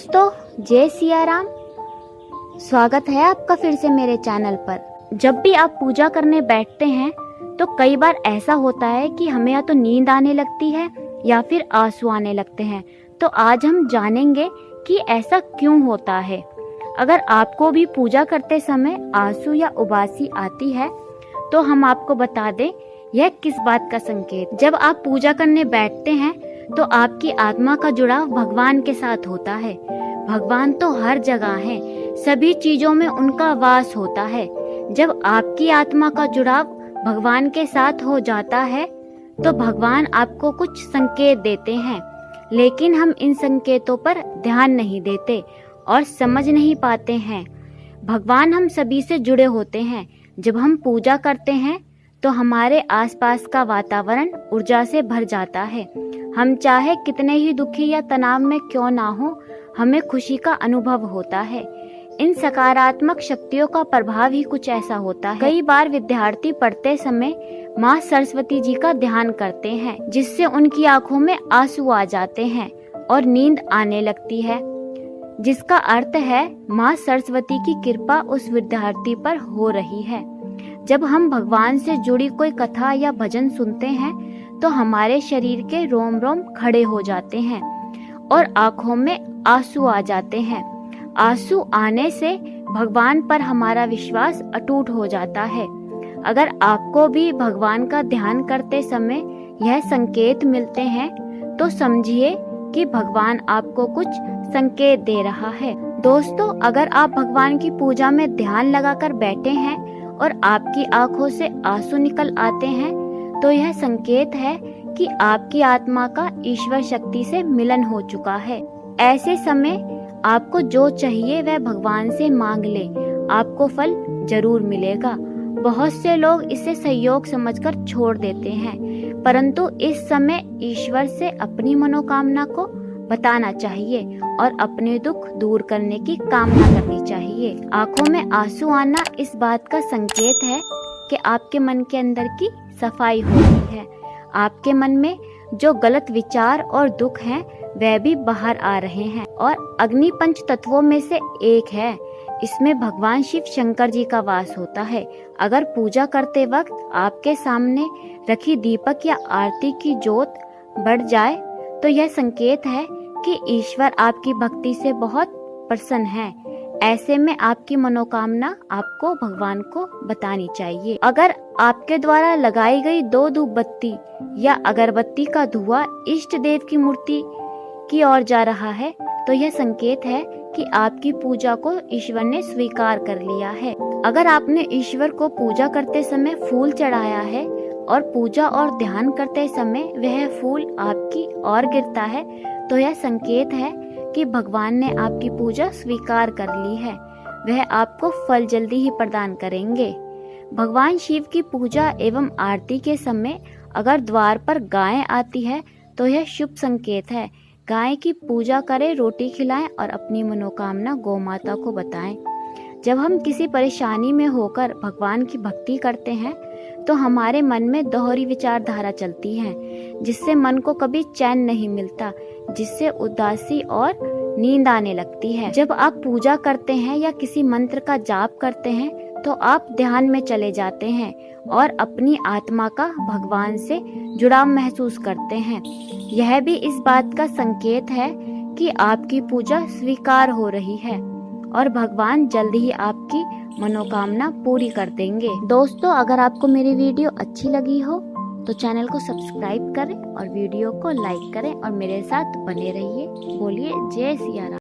दोस्तों, जय सिया राम। स्वागत है आपका फिर से मेरे चैनल पर। जब भी आप पूजा करने बैठते हैं तो कई बार ऐसा होता है कि हमें या तो नींद आने लगती है या फिर आंसू आने लगते हैं। तो आज हम जानेंगे कि ऐसा क्यों होता है। अगर आपको भी पूजा करते समय आंसू या उबासी आती है तो हम आपको बता दें यह किस बात का संकेत। जब आप पूजा करने बैठते हैं तो आपकी आत्मा का जुड़ाव भगवान के साथ होता है। भगवान तो हर जगह है, सभी चीजों में उनका वास होता है। जब आपकी आत्मा का जुड़ाव भगवान के साथ हो जाता है तो भगवान आपको कुछ संकेत देते हैं, लेकिन हम इन संकेतों पर ध्यान नहीं देते और समझ नहीं पाते हैं। भगवान हम सभी से जुड़े होते हैं। जब हम पूजा करते हैं तो हमारे आसपास का वातावरण ऊर्जा से भर जाता है। हम चाहे कितने ही दुखी या तनाव में क्यों ना हो, हमें खुशी का अनुभव होता है। इन सकारात्मक शक्तियों का प्रभाव ही कुछ ऐसा होता है। कई बार विद्यार्थी पढ़ते समय माँ सरस्वती जी का ध्यान करते हैं, जिससे उनकी आंखों में आंसू आ जाते हैं और नींद आने लगती है, जिसका अर्थ है माँ सरस्वती की कृपा उस विद्यार्थी पर हो रही है। जब हम भगवान से जुड़ी कोई कथा या भजन सुनते हैं तो हमारे शरीर के रोम रोम खड़े हो जाते हैं और आंखों में आंसू आ जाते हैं। आंसू आने से भगवान पर हमारा विश्वास अटूट हो जाता है। अगर आपको भी भगवान का ध्यान करते समय यह संकेत मिलते हैं तो समझिए कि भगवान आपको कुछ संकेत दे रहा है। दोस्तों, अगर आप भगवान की पूजा में ध्यान लगाकर बैठे हैं और आपकी आंखों से आंसू निकल आते हैं तो यह संकेत है कि आपकी आत्मा का ईश्वर शक्ति से मिलन हो चुका है। ऐसे समय आपको जो चाहिए वह भगवान से मांग ले, आपको फल जरूर मिलेगा। बहुत से लोग इसे संयोग समझकर छोड़ देते हैं, परंतु इस समय ईश्वर से अपनी मनोकामना को बताना चाहिए और अपने दुख दूर करने की कामना करनी चाहिए। आंखों में आंसू आना इस बात का संकेत है कि आपके मन के अंदर की सफाई हो रही है। आपके मन में जो गलत विचार और दुख हैं वह भी बाहर आ रहे हैं। और अग्नि पंच तत्वों में से एक है, इसमें भगवान शिव शंकर जी का वास होता है। अगर पूजा करते वक्त आपके सामने रखी दीपक या आरती की ज्योत बढ़ जाए तो यह संकेत है कि ईश्वर आपकी भक्ति से बहुत प्रसन्न है। ऐसे में आपकी मनोकामना आपको भगवान को बतानी चाहिए। अगर आपके द्वारा लगाई गई 2 धूप बत्ती या अगरबत्ती का धुआं इष्ट देव की मूर्ति की ओर जा रहा है तो यह संकेत है कि आपकी पूजा को ईश्वर ने स्वीकार कर लिया है। अगर आपने ईश्वर को पूजा करते समय फूल चढ़ाया है और पूजा और ध्यान करते समय वह फूल आपकी ओर गिरता है तो यह संकेत है कि भगवान ने आपकी पूजा स्वीकार कर ली है। वह आपको फल जल्दी ही प्रदान करेंगे। भगवान शिव की पूजा एवं आरती के समय अगर द्वार पर गाय आती है तो यह शुभ संकेत है। गाय की पूजा करें, रोटी खिलाएं और अपनी मनोकामना गौ माता को बताएं। जब हम किसी परेशानी में होकर भगवान की भक्ति करते हैं तो हमारे मन में दोहरी विचारधारा चलती है, जिससे मन को कभी चैन नहीं मिलता, जिससे उदासी और नींद आने लगती है। जब आप पूजा करते हैं या किसी मंत्र का जाप करते हैं तो आप ध्यान में चले जाते हैं और अपनी आत्मा का भगवान से जुड़ाव महसूस करते हैं। यह भी इस बात का संकेत है कि आपकी पूजा स्वीकार हो रही है और भगवान जल्द ही आपकी मनोकामना पूरी कर देंगे। दोस्तों, अगर आपको मेरी वीडियो अच्छी लगी हो तो चैनल को सब्सक्राइब करें और वीडियो को लाइक करें और मेरे साथ बने रहिए। बोलिए जय सिया राम।